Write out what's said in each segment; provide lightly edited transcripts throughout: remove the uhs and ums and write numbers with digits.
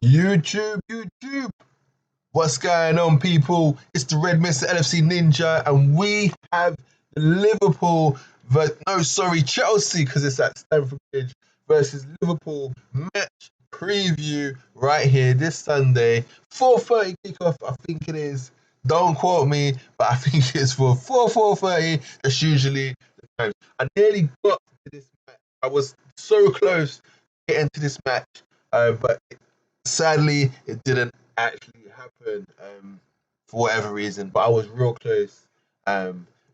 YouTube. What's going on, people? It's the Red Mr. LFC Ninja, and we have Liverpool, Chelsea, because it's at Stamford Bridge versus Liverpool match preview right here this Sunday. 4:30 kickoff, I think it is. Don't quote me, but I think it's for 4:30. That's usually the time. I nearly got to this match. I was so close to getting to this match, but sadly, it didn't actually happen for whatever reason. But I was real close.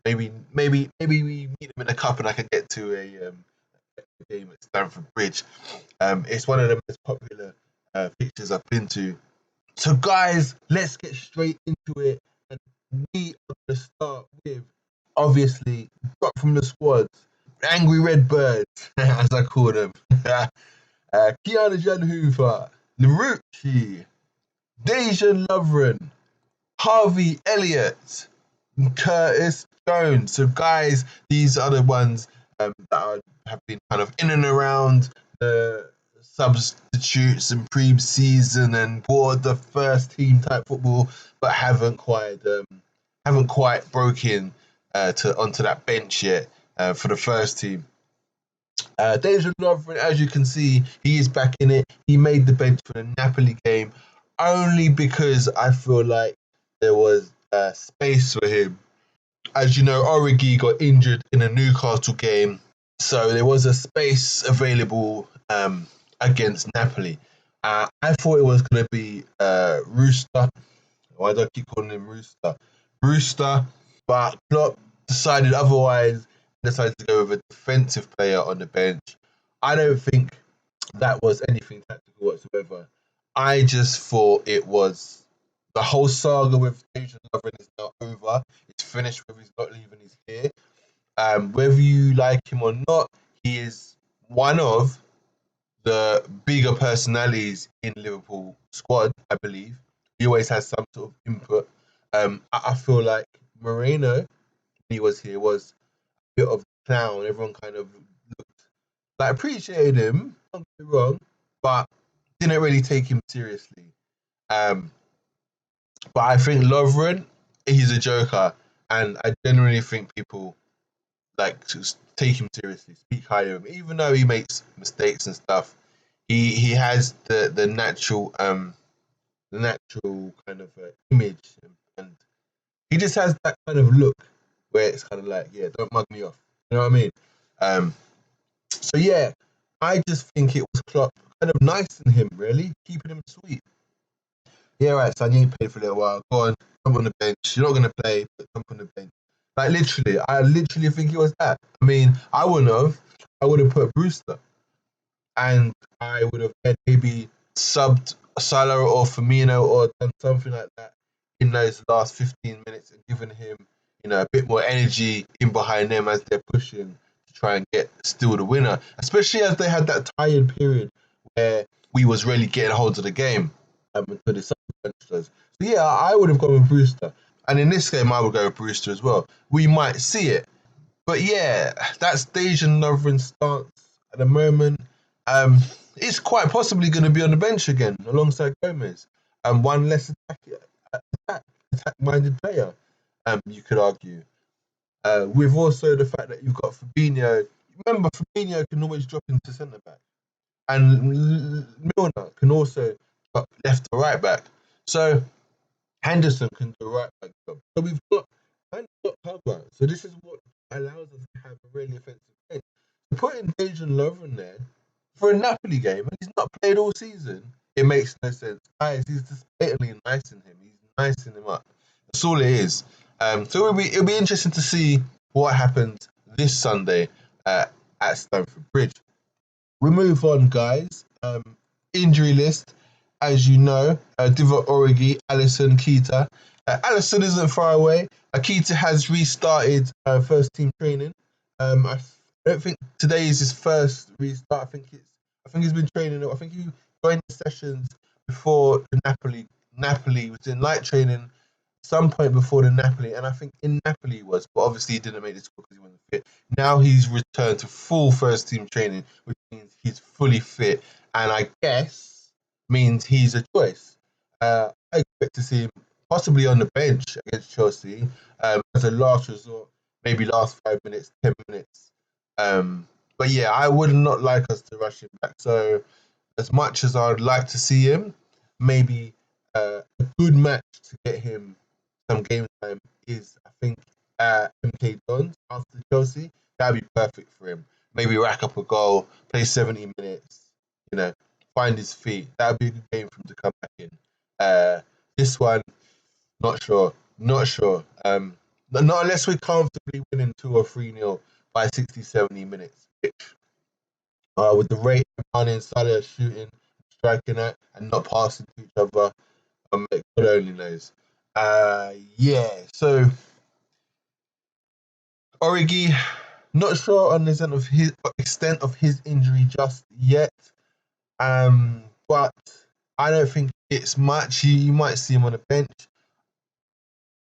Maybe we meet them in a cup and I can get to a game at Stamford Bridge. It's one of the most popular pictures I've been to. So, guys, let's get straight into it. And we are going to start with, obviously, drop from the squads, Angry Red Birds, as I call them. Kiana Janhoover, Larucci, Dejan Lovren, Harvey Elliott, Curtis Jones. So, guys, these are the ones that have been kind of in and around the substitutes and pre-season and board the first team type football, but haven't quite broken onto that bench yet for the first team. Dejan Lovren, as you can see, he is back in it. He made the bench for the Napoli game only because I feel like there was space for him. As you know, Origi got injured in a Newcastle game, so there was a space available against Napoli. I thought it was going to be Rooster. Why do I keep calling him Rooster? Rooster, but Klopp decided otherwise. Decided to go with a defensive player on the bench. I don't think that was anything tactical whatsoever. I just thought it was the whole saga with Dejan Lovren is now over. It's finished with he's not leaving his here. Whether you like him or not, he is one of the bigger personalities in Liverpool squad, I believe. He always has some sort of input. I feel like Moreno, when he was here, was a bit of a clown. Everyone kind of looked like appreciated him, don't get me wrong, but didn't really take him seriously. But I think Lovren, he's a joker, and I generally think people like to take him seriously, speak highly of him, even though he makes mistakes and stuff. He has the natural kind of image, and he just has that kind of look where it's kind of like, yeah, don't mug me off. You know what I mean? So yeah, I just think it was Klopp kind of nice in him, really, keeping him sweet. Yeah, right, son, you ain't played for a little while. Go on, jump on the bench. You're not going to play, but jump on the bench. Like, literally, I literally think it was that. I mean, I would have put Brewster. And I would have maybe subbed Salah or Firmino or done something like that in those last 15 minutes and given him, a bit more energy in behind them as they're pushing to try and get still the winner. Especially as they had that tired period where we was really getting hold of the game until the bench does. So yeah, I would have gone with Brewster. And in this game, I would go with Brewster as well. We might see it. But yeah, that's Dejan Lovren's stance at the moment. It's quite possibly going to be on the bench again alongside Gomez. One less attack-minded player, you could argue. With also the fact that you've got Fabinho. Remember, Fabinho can always drop into centre-back. And Milner can also drop left or right back. So Henderson can do right back job. So we've got cover. So this is what allows us to have a really offensive bench. Putting Dejan Lovren there for a Napoli game, and he's not played all season, it makes no sense. Guys, he's just blatantly nicing him. He's nicing him up. That's all it is. So it'll be interesting to see what happens this Sunday at Stamford Bridge. We move on, guys. Injury list, as you know, Divock Origi, Alisson, Keita. Alisson isn't far away. Keita has restarted first team training. I don't think today is his first restart. I think he's been training. I think he joined the sessions before the Napoli was in light training some point before the Napoli, and I think in Napoli he was, but obviously he didn't make the squad because he wasn't fit. Now he's returned to full first team training, which means he's fully fit, and I guess means he's a choice. I expect to see him possibly on the bench against Chelsea as a last resort, maybe last 5 minutes, 10 minutes. But yeah, I would not like us to rush him back. So as much as I'd like to see him, maybe a good match to get him some game time is, I think, MK Dons after Chelsea. That'd be perfect for him. Maybe rack up a goal, play 70 minutes, find his feet. That'd be a good game for him to come back in. This one, not sure. Not sure. Not unless we're comfortably winning 2 or 3-0 by 60, 70 minutes. Which, with the rate of Mane and Salah shooting, striking at, and not passing to each other, God only knows. Yeah, so Origi, not sure on the extent of his injury just yet. But I don't think it's much. You might see him on the bench.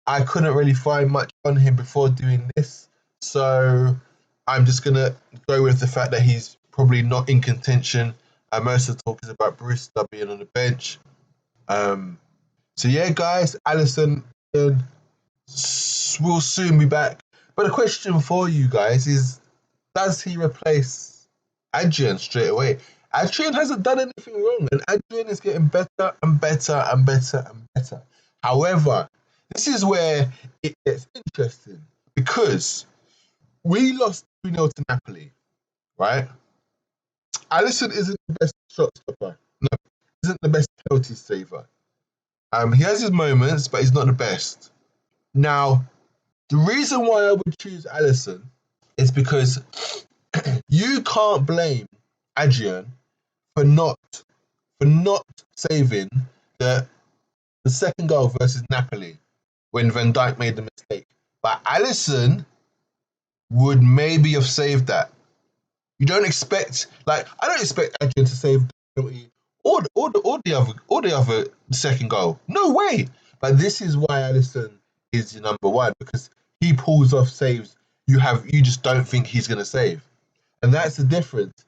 I couldn't really find much on him before doing this, so I'm just gonna go with the fact that he's probably not in contention. Most of the talk is about Brewster being on the bench. So yeah, guys, Alisson will soon be back. But the question for you guys is, does he replace Adrian straight away? Adrian hasn't done anything wrong, and Adrian is getting better and better and better and better. However, this is where it gets interesting, because we lost 2-0 to Napoli, right? Alisson isn't the best shot stopper. No, isn't the best penalty saver. He has his moments, but he's not the best. Now, the reason why I would choose Alisson is because you can't blame Adrian for not saving the second goal versus Napoli when Van Dijk made the mistake. But Alisson would maybe have saved that. You don't expect, I don't expect Adrian to save the penalty or the other second goal. No way. But this is why Alisson is your number one, because he pulls off saves you just don't think he's gonna save. And that's the difference.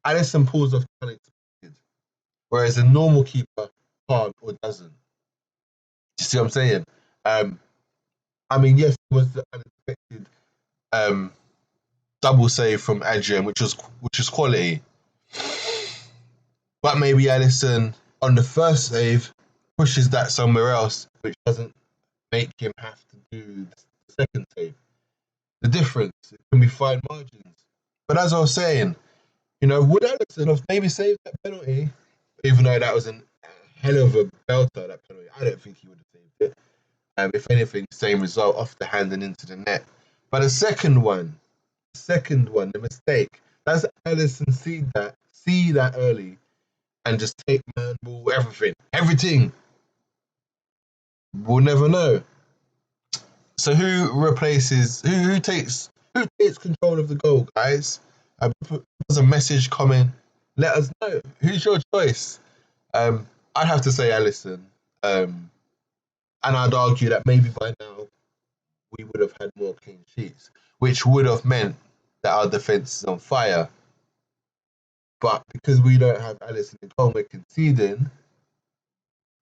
Alisson pulls off unexpected, whereas a normal keeper can't or doesn't. You see what I'm saying? I mean, yes, it was the unexpected double save from Adrian, which was quality. But maybe Alisson on the first save pushes that somewhere else, which doesn't make him have to do the second save. The difference, it can be fine margins. But as I was saying, would Alisson have maybe saved that penalty, even though that was a hell of a belter, that penalty? I don't think he would have saved it. If anything, same result, off the hand and into the net. But the second one, the mistake, that's Alisson see that early, and just take man ball, everything. We'll never know. So who takes control of the goal, guys? There's a message comment. Let us know. Who's your choice? I'd have to say Alisson. And I'd argue that maybe by now we would have had more clean sheets, which would have meant that our defence is on fire. But because we don't have Alisson in goal, we're conceding,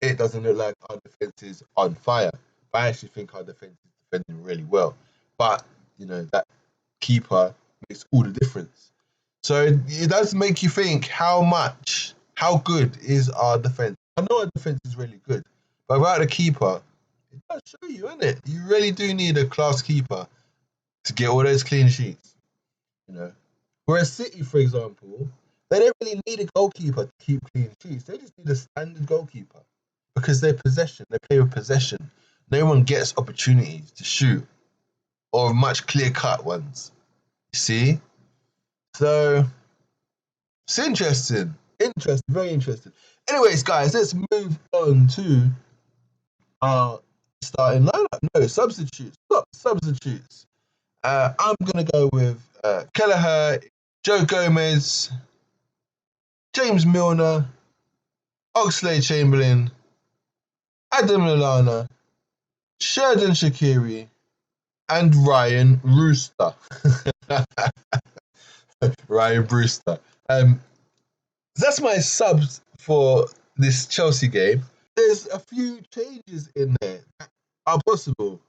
it doesn't look like our defence is on fire. I actually think our defence is defending really well. But, that keeper makes all the difference. So it does make you think how good is our defence. I know our defence is really good, but without the keeper, it does show you, isn't it? You really do need a class keeper to get all those clean sheets. Whereas City, for example, they don't really need a goalkeeper to keep clean sheets. They just need a standard goalkeeper, because they play with possession. No one gets opportunities to shoot, or much clear-cut ones. You see? So, it's interesting. Very interesting. Anyways, guys, let's move on to our starting lineup. No, substitutes. Substitutes. I'm going to go with Kelleher, Joe Gomez, James Milner, Oxlade-Chamberlain, Adam Lallana, Sheridan Shaqiri, and Ryan Brewster. Ryan Brewster. That's my subs for this Chelsea game, there's a few changes in there that are possible.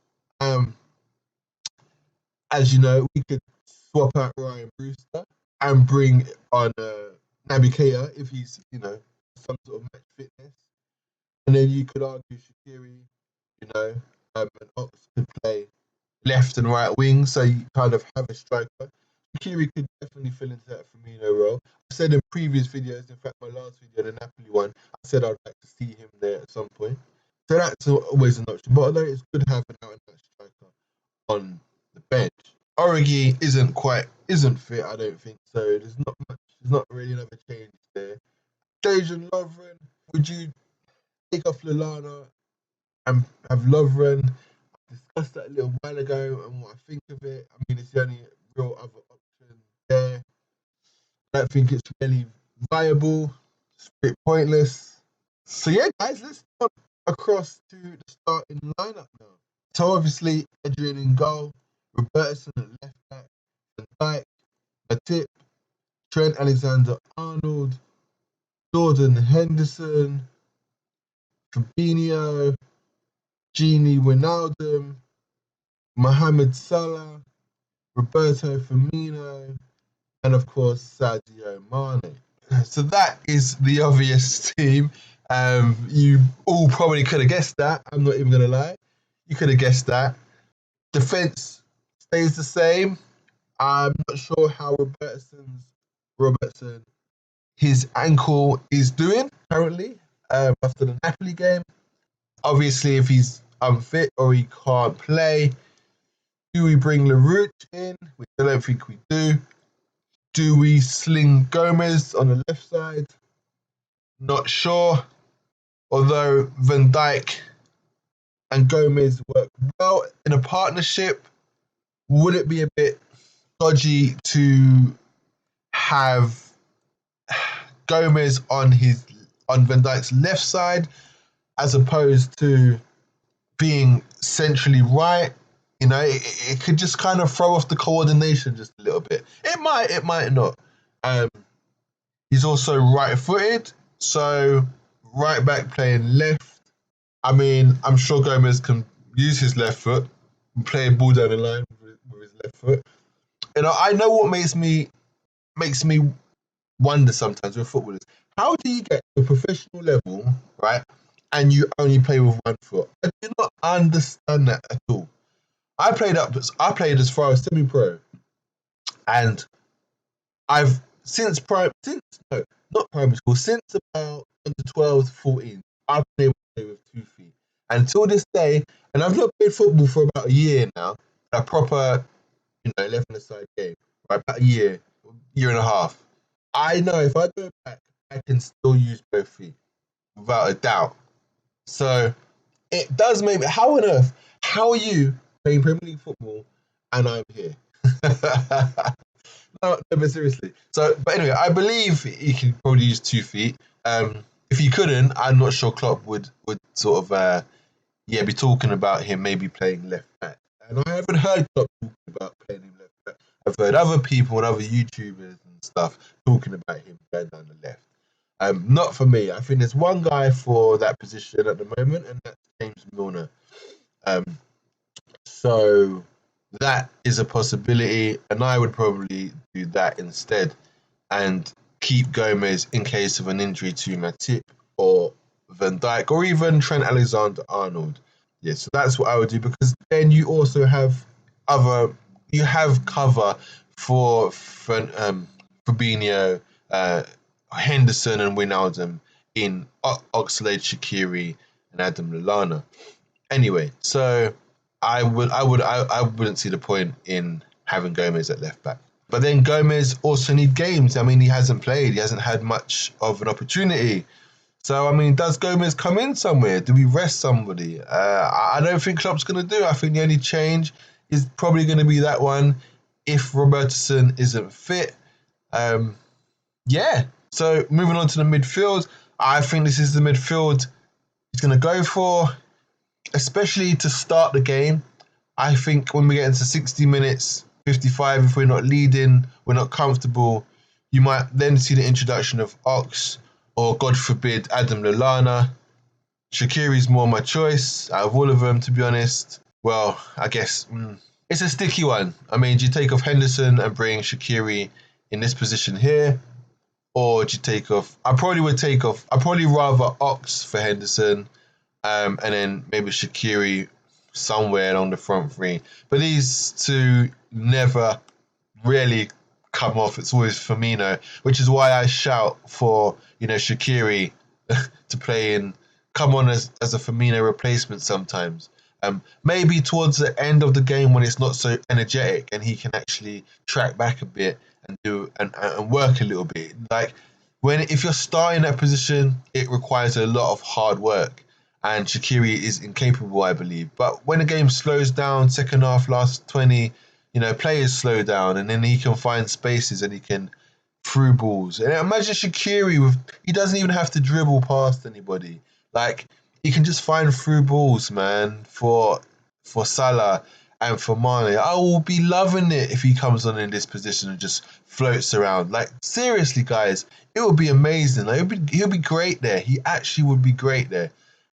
As you know, we could swap out Ryan Brewster and bring on Naby Keita if he's, some sort of match fitness. And then you could argue Shaqiri, and Ox could play left and right wing, so you kind of have a striker. Shaqiri could definitely fill into that Firmino role. I said in previous videos, in fact, my last video, the Napoli one, I said I'd like to see him there at some point. So that's always an option. But although it's good to have an out-and-out striker on the bench, Origi isn't fit, I don't think. So there's not really another change there. Dejan Lovren, would you take off Lallana and have Lovren? I discussed that a little while ago and what I think of it. I mean, it's the only real other option there. I don't think it's really viable. It's a bit pointless. So yeah, guys, let's jump across to the starting lineup now. So obviously, Adrian in goal, Robertson at left back, Van Dijk, Matip, Trent Alexander-Arnold, Jordan Henderson, Fabinho, Gini Wijnaldum, Mohamed Salah, Roberto Firmino, and of course Sadio Mane. So that is the obvious team. You all probably could have guessed that. I'm not even going to lie. You could have guessed that. Defense stays the same. I'm not sure how Robertson, his ankle is doing currently after the Napoli game. Obviously, if he's unfit or he can't play, do we bring Larouche in? Which I don't think we do. Do we sling Gomez on the left side? Not sure. Although Van Dijk and Gomez work well in a partnership, would it be a bit dodgy to have Gomez on Van Dijk's left side as opposed to being centrally right? It could just kind of throw off the coordination just a little bit. It might not. He's also right-footed, so right back playing left. I mean, I'm sure Gomez can use his left foot and play a ball down the line with his left foot. I know what makes me wonder sometimes with footballers. How do you get to a professional level, right, and you only play with one foot? I do not understand that at all. I played as far as semi-pro, and since about under 12, 14, I've been able to play with 2 feet. And until this day, and I've not played football for about a year now, a proper, 11-a-side game, right? About a year and a half. I know if I go back, I can still use both feet, without a doubt. So it does make me, how on earth, how are you playing Premier League football and I'm here? No, but seriously. So, but anyway, I believe he can probably use 2 feet. If he couldn't, I'm not sure Klopp would sort of be talking about him maybe playing left back. And I haven't heard Klopp talking about playing him left back. I've heard other people and other YouTubers and stuff talking about him going down the left. Not for me. I think there's one guy for that position at the moment, and that's James Milner. So that is a possibility, and I would probably do that instead and keep Gomez in case of an injury to Matip or Van Dijk or even Trent Alexander-Arnold. Yeah, so that's what I would do, because then you also have cover for Fabinho, Henderson and Wijnaldum in Oxlade, Shaqiri and Adam Lallana. Anyway, so I wouldn't see the point in having Gomez at left back. But then Gomez also needs games. I mean, he hasn't played. He hasn't had much of an opportunity. So, I mean, does Gomez come in somewhere? Do we rest somebody? I don't think Klopp's going to do. I think the only change is probably going to be that one if Robertson isn't fit. So moving on to the midfield, I think this is the midfield he's going to go for, especially to start the game. I think when we get into 60 minutes, 55, if we're not leading, we're not comfortable, you might then see the introduction of Ox or God forbid, Adam Lallana. Shaqiri's more my choice out of all of them, to be honest. Well, I guess it's a sticky one. I mean, do you take off Henderson and bring Shaqiri in this position here? Or do you take off... I'd probably rather Ox for Henderson, and then maybe Shaqiri somewhere along the front three. But these two never really come off. It's always Firmino, which is why I shout for, Shaqiri to play in, come on as a Firmino replacement sometimes. Maybe towards the end of the game when it's not so energetic and he can actually track back a bit and do and work a little bit. Like if you're starting that position, it requires a lot of hard work, and Shaqiri is incapable, I believe. But when the game slows down, second half, last 20, players slow down, and then he can find spaces and he can through balls. And imagine Shaqiri he doesn't even have to dribble past anybody. Like, he can just find through balls, man, for Salah and for Mane. I will be loving it if he comes on in this position and just floats around. Like, seriously, guys, it would be amazing. Like, he'll be great there. He actually would be great there.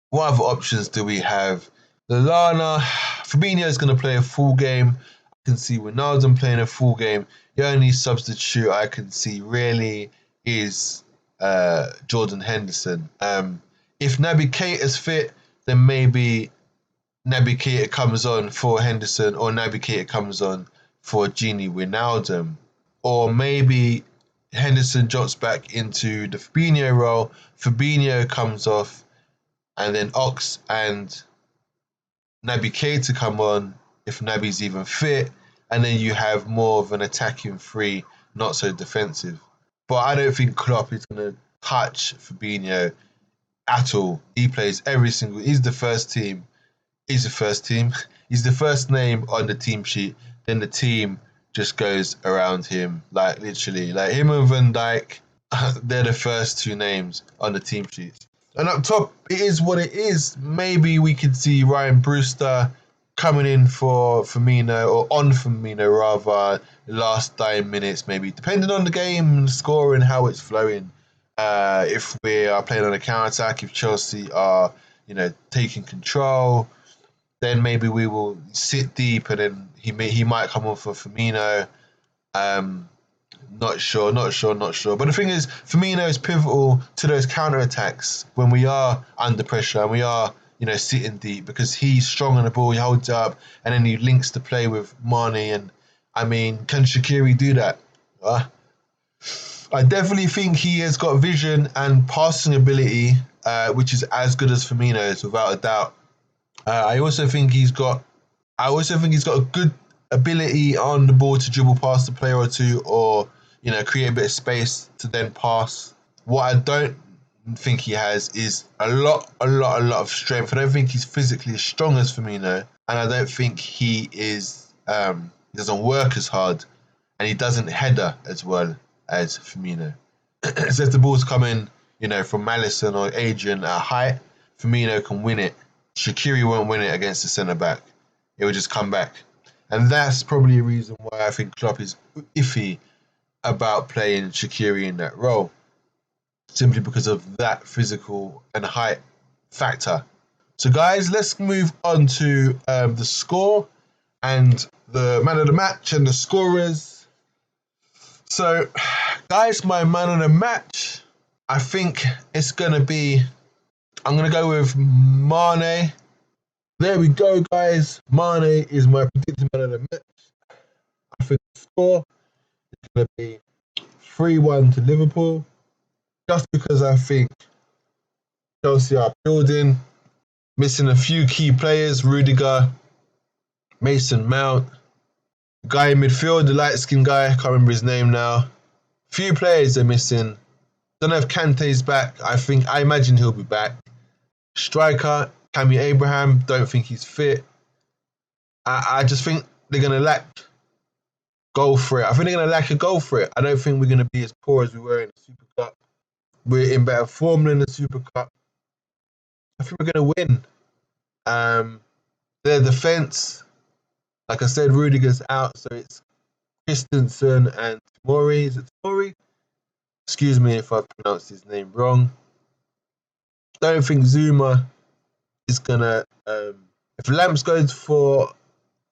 What other options do we have? Lallana, Fabinho is going to play a full game. I can see Wijnaldum playing a full game. The only substitute I can see really is Jordan Henderson. If Naby Keita's fit, then maybe Naby Keita comes on for Henderson, or Naby Keita comes on for Gini Wijnaldum. Or maybe Henderson drops back into the Fabinho role, Fabinho comes off, and then Ox and Naby Keita come on if Naby's even fit, and then you have more of an attacking three, not so defensive. But I don't think Klopp is going to touch Fabinho at all. He plays he's the first team. He's the first team. He's the first name on the team sheet. Then the team just goes around him, like literally. Like him and Van Dijk, they're the first two names on the team sheets. And up top, it is what it is. Maybe we could see Ryan Brewster coming in for Firmino, or on Firmino rather, last 9 minutes maybe, depending on the game, the score and how it's flowing. If we are playing on a counter-attack, if Chelsea are, taking control, then maybe we will sit deep and then he might come on for Firmino. Not sure. But the thing is, Firmino is pivotal to those counter-attacks when we are under pressure and we are, sitting deep, because he's strong on the ball, he holds up, and then he links the play with Mane. And, I mean, can Shaqiri do that? I definitely think he has got vision and passing ability, which is as good as Firmino's, without a doubt. I also think he's got a good ability on the ball to dribble past the player or two, or create a bit of space to then pass. What I don't think he has is a lot of strength. I don't think he's physically as strong as Firmino, and I don't think he is. He doesn't work as hard, and he doesn't header as well as Firmino. So if the ball's coming, from Maddison or Adrian at height, Firmino can win it. Shaqiri won't win it against the centre back. It will just come back. And that's probably a reason why I think Klopp is iffy about playing Shaqiri in that role. Simply because of that physical and height factor. So guys, let's move on to the score and the man of the match and the scorers. So guys, my man of the match, I think it's going to be, I'm going to go with Mane. There we go, guys. Mane is my predicted man of the match. I think the score is going to be 3-1 to Liverpool. Just because I think Chelsea are building, missing a few key players, Rudiger, Mason Mount, guy in midfield, the light-skinned guy, can't remember his name now. Few players are missing. Don't know if Kante's back. I imagine he'll be back. Striker, Tammy Abraham, don't think he's fit. I just think they're going to lack goal threat. I think they're going to lack a goal threat. I don't think we're going to be as poor as we were in the Super Cup. We're in better form than the Super Cup. I think we're going to win. Their defence, like I said, Rudiger's out, so it's Christensen and Tomori. Is it Tomori? Excuse me if I pronounced his name wrong. Don't think Zuma is gonna. If Lamps goes for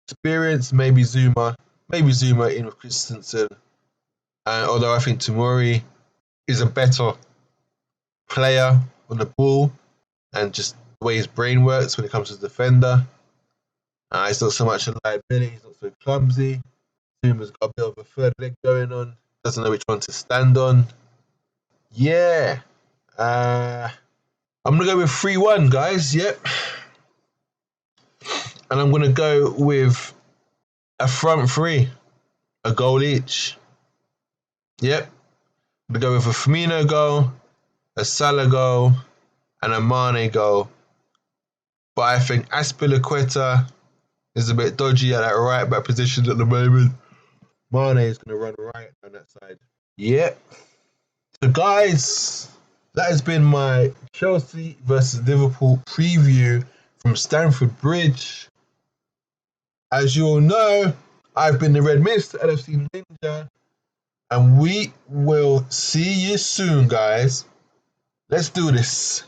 experience, maybe Zuma in with Christensen. Although I think Tomori is a better player on the ball and just the way his brain works when it comes to defender. He's not so much a liability. He's not so clumsy. Zuma's got a bit of a third leg going on. Doesn't know which one to stand on. Yeah. I'm going to go with 3-1, guys. Yep. And I'm going to go with a front three. A goal each. Yep. I'm going to go with a Firmino goal, a Salah goal, and a Mane goal. But I think Azpilicueta is a bit dodgy at that right back position at the moment. Mane is going to run right on that side. Yep. So guys, that has been my Chelsea versus Liverpool preview from Stamford Bridge. As you all know, I've been the Red Mist, LFC Ninja, and we will see you soon, guys. Let's do this.